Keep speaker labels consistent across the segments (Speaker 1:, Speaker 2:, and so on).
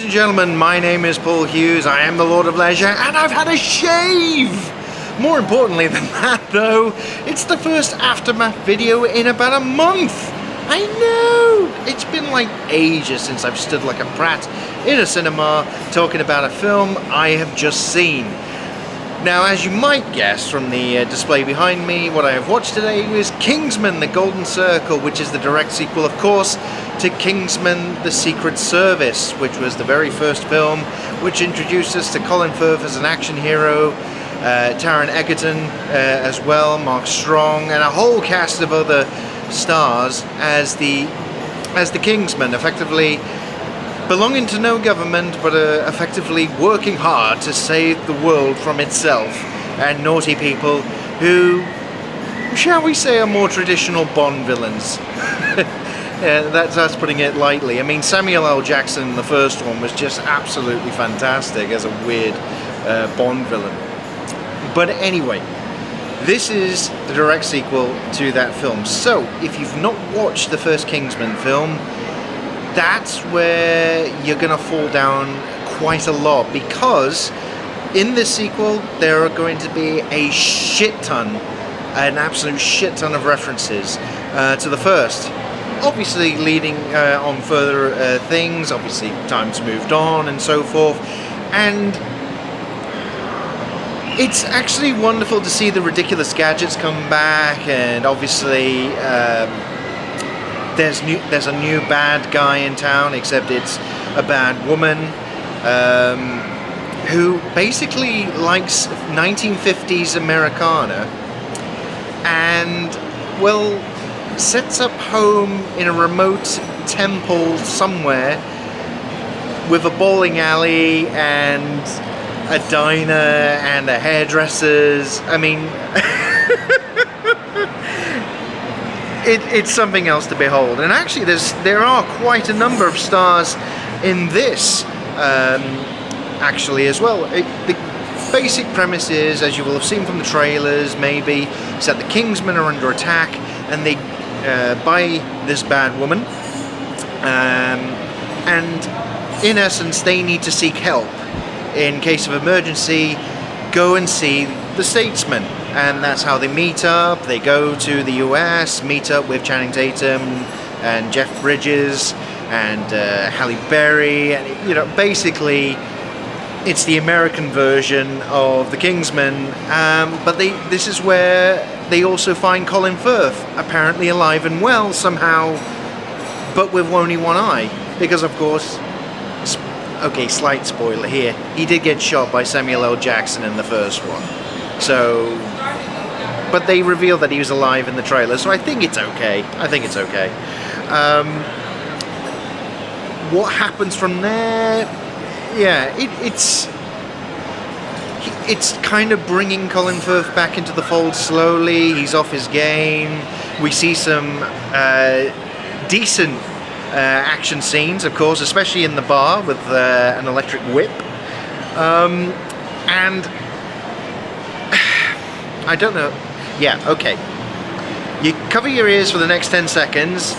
Speaker 1: Ladies and gentlemen, my name is Paul Hughes, I am the Lord of Leisure, and I've had a shave! More importantly than that though, it's the first aftermath video in about a month! I know! It's been like ages since I've stood like a brat in a cinema talking about a film I have just seen. Now, as you might guess from the display behind me, what I have watched today is Kingsmen, The Golden Circle, which is the direct sequel, of course, to Kingsman, The Secret Service, which was the very first film which introduced us to Colin Firth as an action hero, Taron Egerton as well, Mark Strong, and a whole cast of other stars as the Kingsmen, effectively belonging to no government, but effectively working hard to save the world from itself and naughty people who, shall we say, are more traditional Bond villains. Yeah, that's putting it lightly. I mean, Samuel L. Jackson in the first one was just absolutely fantastic as a weird Bond villain. But anyway, this is the direct sequel to that film. So, if you've not watched the first Kingsman film, that's where you're gonna fall down quite a lot, because in this sequel there are going to be a shit ton, an absolute shit ton of references to the first. Obviously leading on further things, obviously time's moved on and so forth, and it's actually wonderful to see the ridiculous gadgets come back, and obviously there's a new bad guy in town, except it's a bad woman who basically likes 1950s Americana and, well, sets up home in a remote temple somewhere with a bowling alley and a diner and a hairdresser's. I mean, it's something else to behold. And actually there are quite a number of stars in this actually as well. The basic premise is, as you will have seen from the trailers maybe, is that the Kingsmen are under attack and they by this bad woman, and in essence they need to seek help. In case of emergency, go and see the statesman, and that's how they meet up. They go to the US, meet up with Channing Tatum and Jeff Bridges and Halle Berry, and you know, basically it's the American version of the Kingsmen, but this is where they also find Colin Firth, apparently alive and well somehow, but with only one eye, because of course, okay, slight spoiler here, he did get shot by Samuel L. Jackson in the first one. So, but they reveal that he was alive in the trailer, so I think it's okay. What happens from there? Yeah, it's kind of bringing Colin Firth back into the fold slowly. He's off his game. We see some decent action scenes, of course, especially in the bar with an electric whip. And I don't know. Yeah, okay. You cover your ears for the next 10 seconds,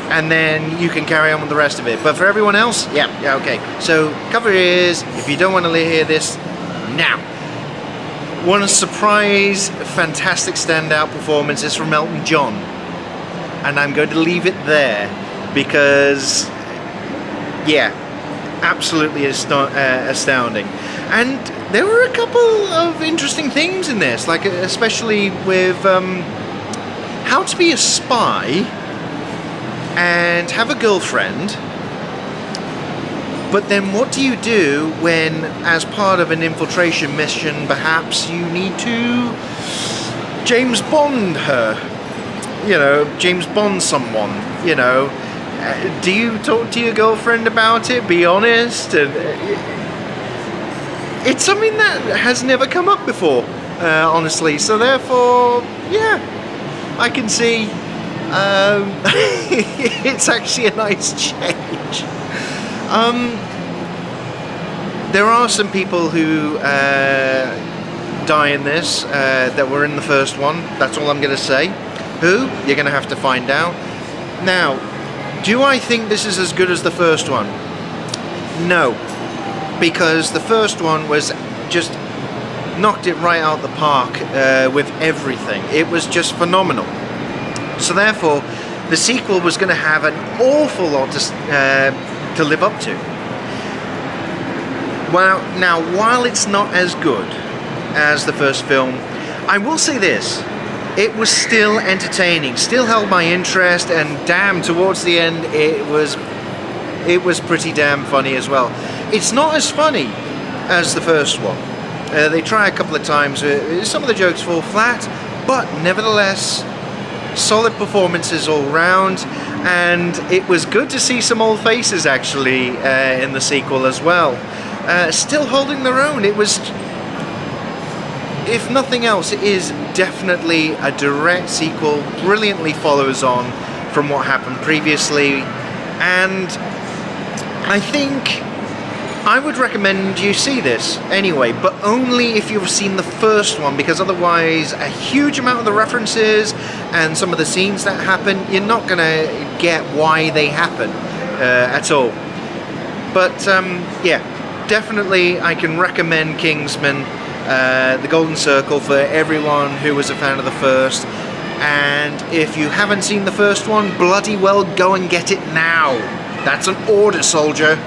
Speaker 1: and then you can carry on with the rest of it. But for everyone else, yeah, okay. So cover your ears if you don't want to hear this now. One surprise, fantastic standout performance is from Elton John, and I'm going to leave it there because, yeah, absolutely astounding. And there were a couple of interesting themes in this, like especially with how to be a spy and have a girlfriend, but then what do you do when, as part of an infiltration mission, perhaps you need to James Bond her, you know, James Bond someone, you know. Do you talk to your girlfriend about it? Be honest. And it's something that has never come up before, honestly. So therefore, yeah, I can see it's actually a nice change. There are some people who die in this that were in the first one. That's all I'm going to say. Who? You're going to have to find out. Now, do I think this is as good as the first one? No, because the first one was just knocked it right out the park with everything. It was just phenomenal. So therefore, the sequel was going to have an awful lot to live up to. Well, now, while it's not as good as the first film, I will say this: it was still entertaining, still held my interest, and damn, towards the end, it was pretty damn funny as well. It's not as funny as the first one. They try a couple of times. Some of the jokes fall flat, but nevertheless, solid performances all round, and it was good to see some old faces actually in the sequel as well. Still holding their own. It was, if nothing else, it is definitely a direct sequel, brilliantly follows on from what happened previously, and I think I would recommend you see this anyway, but only if you've seen the first one, because otherwise a huge amount of the references and some of the scenes that happen, you're not going to get why they happen at all. But yeah, definitely I can recommend Kingsman, The Golden Circle, for everyone who was a fan of the first. And if you haven't seen the first one, bloody well go and get it now. That's an order, soldier.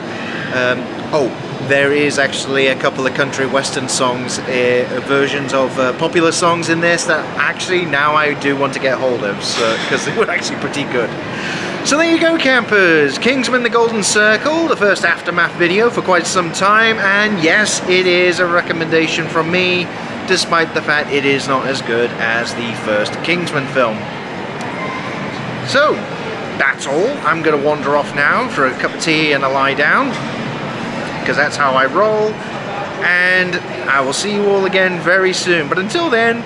Speaker 1: Oh, there is actually a couple of country western songs, versions of popular songs in this that actually now I do want to get hold of, because they were actually pretty good. So there you go, campers. Kingsman: The Golden Circle, the first Aftermath video for quite some time, and yes, it is a recommendation from me, despite the fact it is not as good as the first Kingsman film. So, that's all. I'm going to wander off now for a cup of tea and a lie down, because that's how I roll, and I will see you all again very soon. But until then,